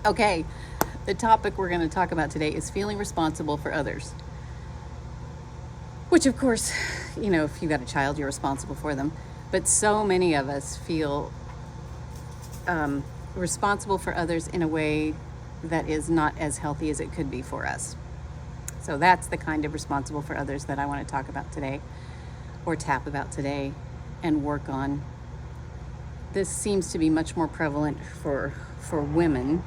Okay, the topic we're going to talk about today is feeling responsible for others. Which, of course, you know, if you got a child, you're responsible for them. But so many of us feel responsible for others in a way that is not as healthy as it could be for us. So that's the kind of responsible for others that I want to talk about today, or tap about today, and work on. This seems to be much more prevalent for women.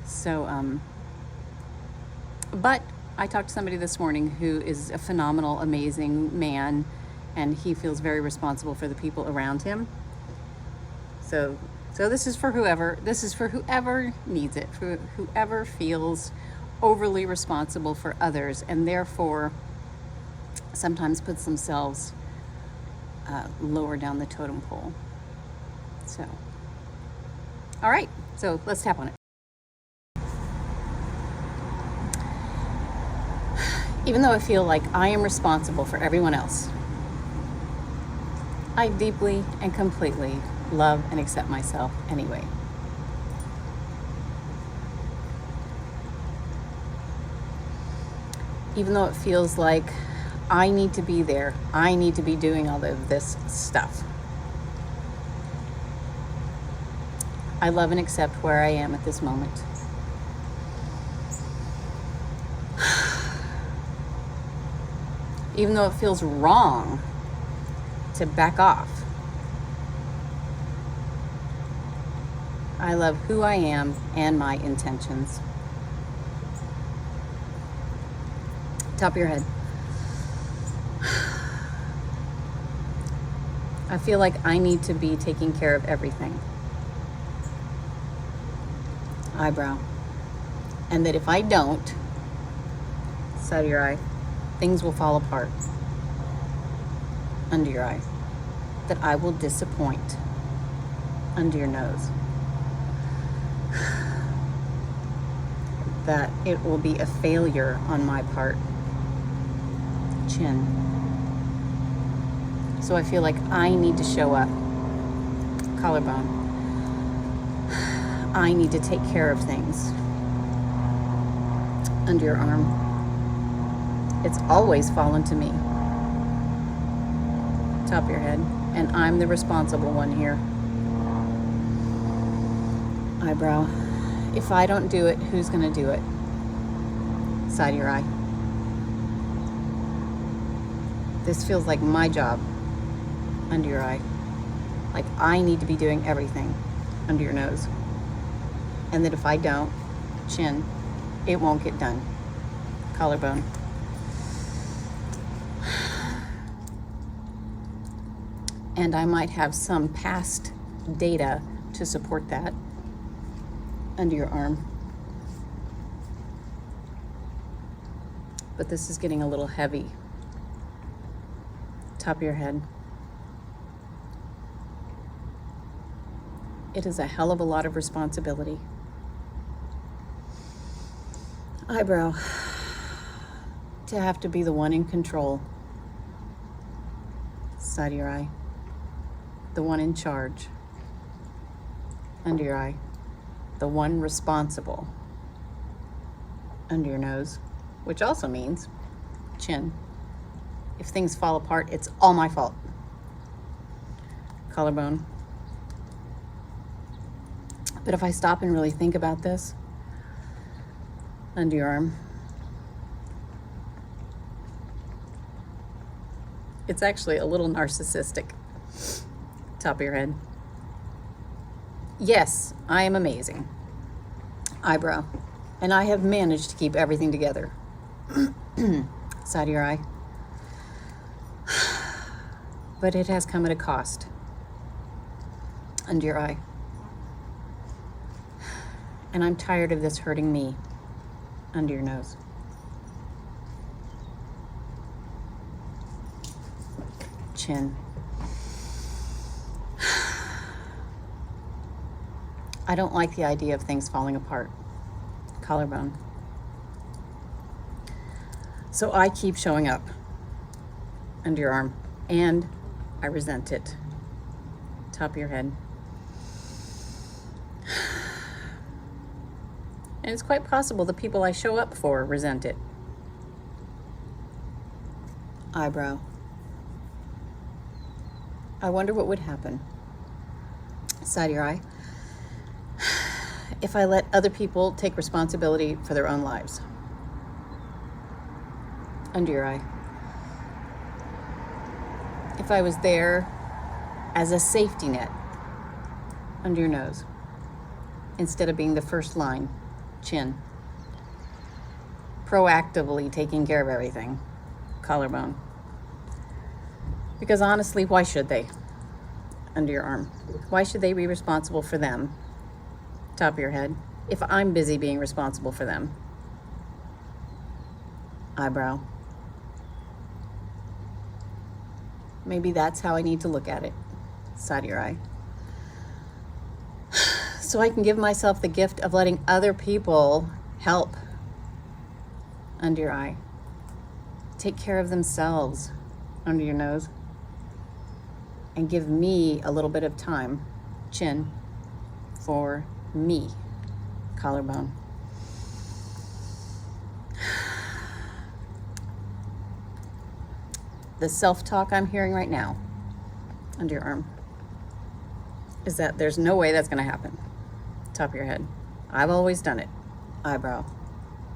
So, but I talked to somebody this morning who is a phenomenal, amazing man, and he feels very responsible for the people around him. So this is for whoever. This is for whoever needs it, for whoever feels overly responsible for others, and therefore sometimes puts themselves lower down the totem pole. So, all right. So let's tap on it. Even though I feel like I am responsible for everyone else, I deeply and completely love and accept myself anyway. Even though it feels like I need to be there, I need to be doing all of this stuff, I love and accept where I am at this moment. Even though it feels wrong to back off, I love who I am and my intentions. Top of your head. I feel like I need to be taking care of everything. Eyebrow. And that if I don't, side of your eye, things will fall apart. Under your eye. That I will disappoint. Under your nose. That it will be a failure on my part. Chin. So I feel like I need to show up. Collarbone. I need to take care of things. Under your arm. It's always fallen to me. Top of your head. And I'm the responsible one here. Eyebrow. If I don't do it, who's going to do it? Side of your eye. This feels like my job. Under your eye. Like I need to be doing everything. Under your nose. And that if I don't, chin, it won't get done. Collarbone. And I might have some past data to support that. Under your arm. But this is getting a little heavy. Top of your head. It is a hell of a lot of responsibility. Eyebrow. To have to be the one in control. Side of your eye. The one in charge. Under your eye. The one responsible. Under your nose. Which also means chin. If things fall apart, it's all my fault. Collarbone. But if I stop and really think about this, under your arm, it's actually a little narcissistic. Top of your head. Yes, I am amazing. Eyebrow. And I have managed to keep everything together. Side of your eye. But it has come at a cost. Under your eye. And I'm tired of this hurting me. Under your nose. Chin. I don't like the idea of things falling apart. Collarbone. So I keep showing up. Under your arm. And I resent it. Top of your head. And it's quite possible the people I show up for resent it. Eyebrow. I wonder what would happen. Side of your eye. If I let other people take responsibility for their own lives. Under your eye. If I was there as a safety net. Under your nose. Instead of being the first line. Chin. Proactively taking care of everything. Collarbone. Because honestly, why should they? Under your arm. Why should they be responsible for them? Top of your head. If I'm busy being responsible for them. Eyebrow. Maybe that's how I need to look at it. Side of your eye. So I can give myself the gift of letting other people help. Under your eye. Take care of themselves. Under your nose. And give me a little bit of time. Chin. For me. Collarbone. The self-talk I'm hearing right now, under your arm, is that there's no way that's going to happen. Top of your head. I've always done it. Eyebrow.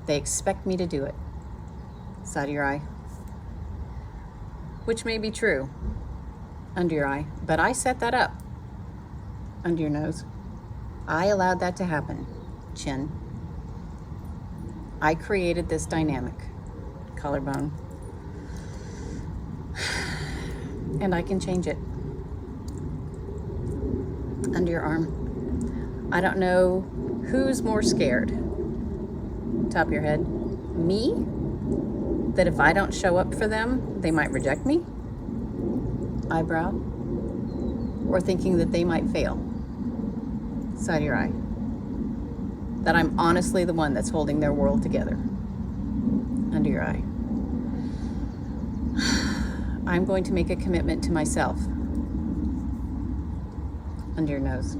They expect me to do it. Side of your eye. Which may be true. Under your eye. But I set that up. Under your nose. I allowed that to happen. Chin. I created this dynamic. Collarbone. And I can change it. Under your arm. I don't know who's more scared. Top of your head. Me? That if I don't show up for them, they might reject me? Eyebrow. Or thinking that they might fail? Side of your eye. That I'm honestly the one that's holding their world together. Under your eye. I'm going to make a commitment to myself. Under your nose.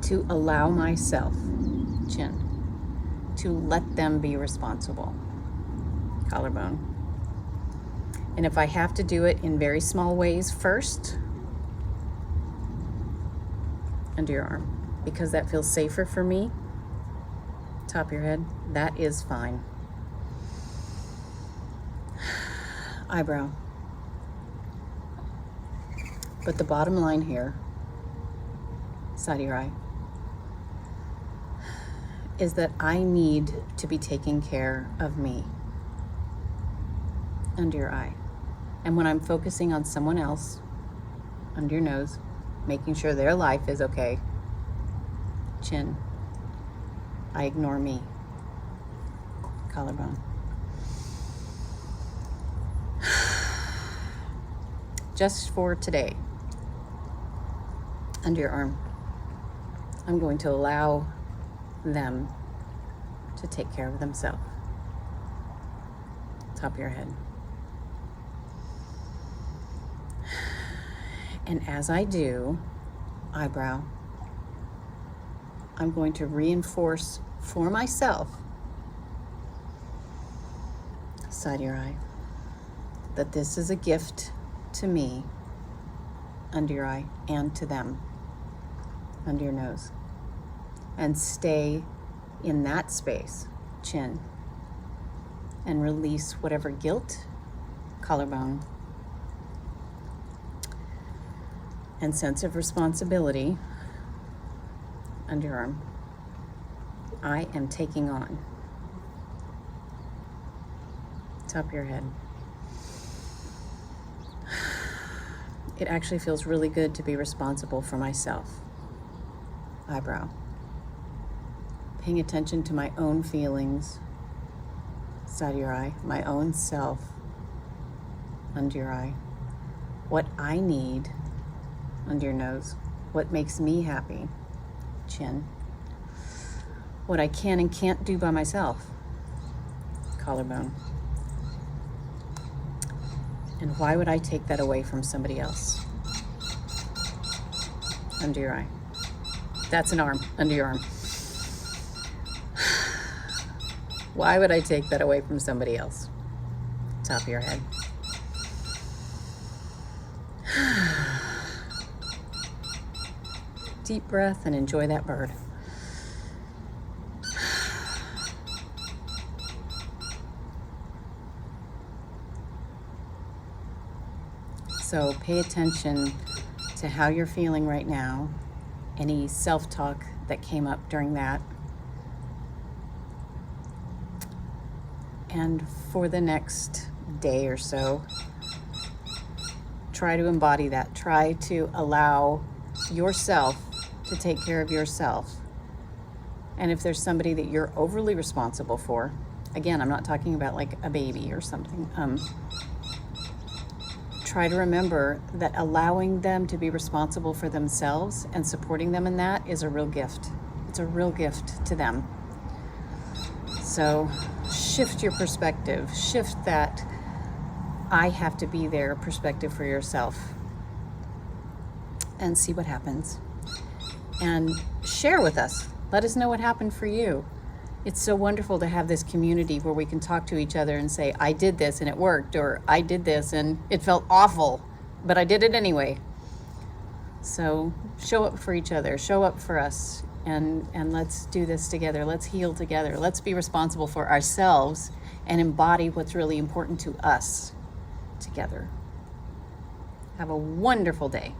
To allow myself, chin, to let them be responsible. Collarbone. And if I have to do it in very small ways first, under your arm, because that feels safer for me, top of your head, that is fine. Eyebrow. But the bottom line here, side of your eye, is that I need to be taking care of me. Under your eye. And when I'm focusing on someone else, under your nose, making sure their life is okay, chin, I ignore me. Collarbone. Just for today, under your arm, I'm going to allow them to take care of themselves. Top of your head. And as I do, eyebrow, I'm going to reinforce for myself, side of your eye, that this is a gift to me, under your eye, and to them, under your nose. And stay in that space, chin, and release whatever guilt, collarbone, and sense of responsibility, under your arm, I am taking on. Top of your head. It actually feels really good to be responsible for myself. Eyebrow. Paying attention to my own feelings, side of your eye, my own self, under your eye. What I need, under your nose. What makes me happy, chin. What I can and can't do by myself, collarbone. And why would I take that away from somebody else? Under your eye. That's an arm, under your arm. Why would I take that away from somebody else? Top of your head. Deep breath and enjoy that bird. So pay attention to how you're feeling right now, any self-talk that came up during that. And for the next day or so, try to embody that. Try to allow yourself to take care of yourself. And if there's somebody that you're overly responsible for, again, I'm not talking about like a baby or something, try to remember that allowing them to be responsible for themselves and supporting them in that is a real gift. It's a real gift to them. So shift your perspective, shift that I have to be there perspective for yourself, and see what happens. And share with us. Let us know what happened for you. It's so wonderful to have this community where we can talk to each other and say, I did this and it worked, or I did this and it felt awful, but I did it anyway. So show up for each other, show up for us, and let's do this together. Let's heal together. Let's be responsible for ourselves and embody what's really important to us together. Have a wonderful day.